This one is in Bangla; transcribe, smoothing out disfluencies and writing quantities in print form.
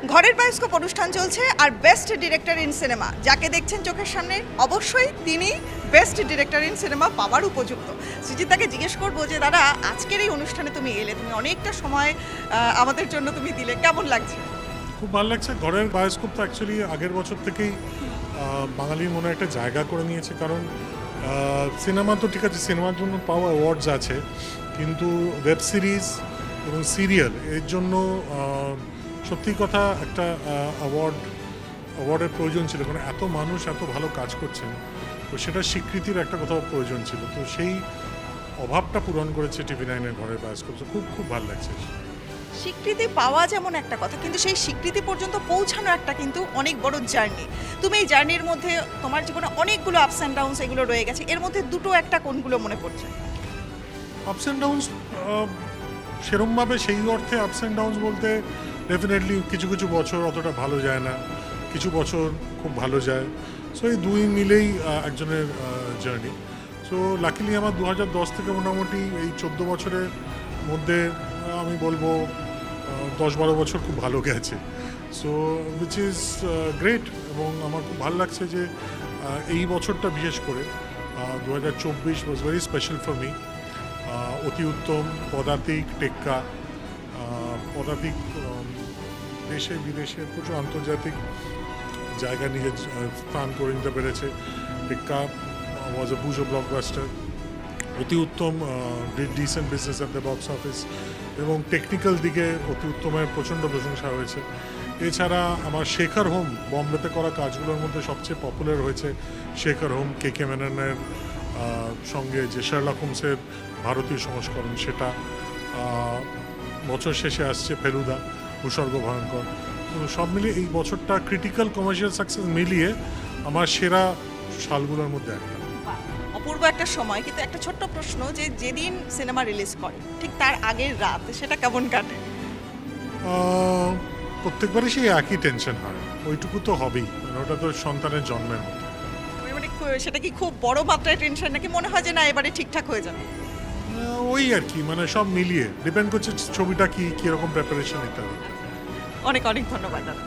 ঘরের বায়োস্কোপ অনুষ্ঠান চলছে আর বেস্ট ডিরেক্টর ইন সিনেমা যাকে দেখছেন চোখের সামনে অবশ্যই তিনি বেস্ট ডিরেক্টর ইন সিনেমা পাওয়ার উপযুক্ত। সুজিতাকে জিজ্ঞেস করবো যে দাদা আজকের এই অনুষ্ঠানে তুমি এলে, তুমি অনেকটা সময় আমাদের জন্য তুমি দিলে, কেমন লাগছে? খুব ভালো লাগছে। ঘরের বায়োস্কোপ তো অ্যাকচুয়ালি আগের বছর থেকেই বাঙালির মনে একটা জায়গা করে নিয়েছে, কারণ সিনেমা তো ঠিক আছে, সিনেমার জন্য পাওয়া অ্যাওয়ার্ডস আছে, কিন্তু ওয়েব সিরিজ এবং সিরিয়াল এর জন্য সত্যি কথা একটা অ্যাওয়ার্ডের প্রয়োজন ছিল, কারণ এত মানুষ এত ভালো কাজ করছেন, তো সেটা স্বীকৃতির একটা কোথাও প্রয়োজন ছিল। তো সেই অভাবটা পূরণ করেছে TV9-এর ঘরের বায়োস্কোপ। খুব খুব ভালো লাগছে। স্বীকৃতি পাওয়া যেমন একটা কথা, কিন্তু সেই স্বীকৃতি পর্যন্ত পৌঁছানো একটা কিন্তু অনেক বড় জার্নি। তুমি এই জার্নির মধ্যে তোমার জীবনে অনেকগুলো আপস অ্যান্ড ডাউনস এগুলো রয়ে গেছে, এর মধ্যে দুটো একটা কোনগুলো মনে পড়ছে? আপস অ্যান্ড ডাউনস সেরমভাবে সেই অর্থে আপস অ্যান্ড ডাউনস বলতে ডেফিনেটলি কিছু কিছু বছর অতটা ভালো যায় না, কিছু বছর খুব ভালো যায়। সো এই দুই মিলেই একজনের জার্নি। সো লাকিলি আমার 2010 থেকে মোটামুটি এই 14 বছরের মধ্যে আমি বলবো 10-12 বছর খুব ভালো গেছে। সো উইচ ইজ গ্রেট, এবং আমার খুব ভালো লাগছে যে এই বছরটা বিশেষ করে 2024 was very special for me. অতি উত্তম, পদাতিক, টেক্কা, পদাতিক দেশে বিদেশে প্রচুর আন্তর্জাতিক জায়গা নিয়ে স্থান করে নিতে পেরেছে। টেক্কা ওয়াজ এ বুজো blockbuster. Oti Uttam did decent business at the box office, এবং টেকনিক্যাল দিকে অতি উত্তমের প্রচণ্ড প্রশংসা হয়েছে। এছাড়া আমার শেখর হোম, বম্বেতে করা কাজগুলোর মধ্যে সবচেয়ে পপুলার হয়েছে শেখর হোম, KK মেননের সঙ্গে যে শার্লক হোমসের ভারতীয় সংস্করণ, সেটা। বছর শেষে আসছে ফেলুদা, ভূস্বর্গ ভয়ঙ্কর। তো সব মিলিয়ে এই বছরটা ক্রিটিক্যাল কমার্শিয়াল সাকসেস মিলিয়ে আমার সেরা সালগুলোর মধ্যে একটা। অপূর্ব একটা সময়, কিন্তু একটা ছোট্ট প্রশ্ন, যে যেদিন সিনেমা রিলিজ করে ঠিক তার আগের রাত সেটা কেমন কাটে? প্রত্যেকবারই সেই একই টেনশন হয়, ওইটুকু তো হবেই, ওটা তো সন্তানের জন্মের মতো। মানে সেটা কি খুব বড় মাত্রায় টেনশন, নাকি মনে হয় যে না এবারে ঠিকঠাক হয়ে যাবে? ওই আর কি, মানে সব মিলিয়ে ডিপেন্ড করছে ছবিটা কি, কীরকম প্রিপারেশন ইত্যাদি। অনেক অনেক ধন্যবাদ দাদা।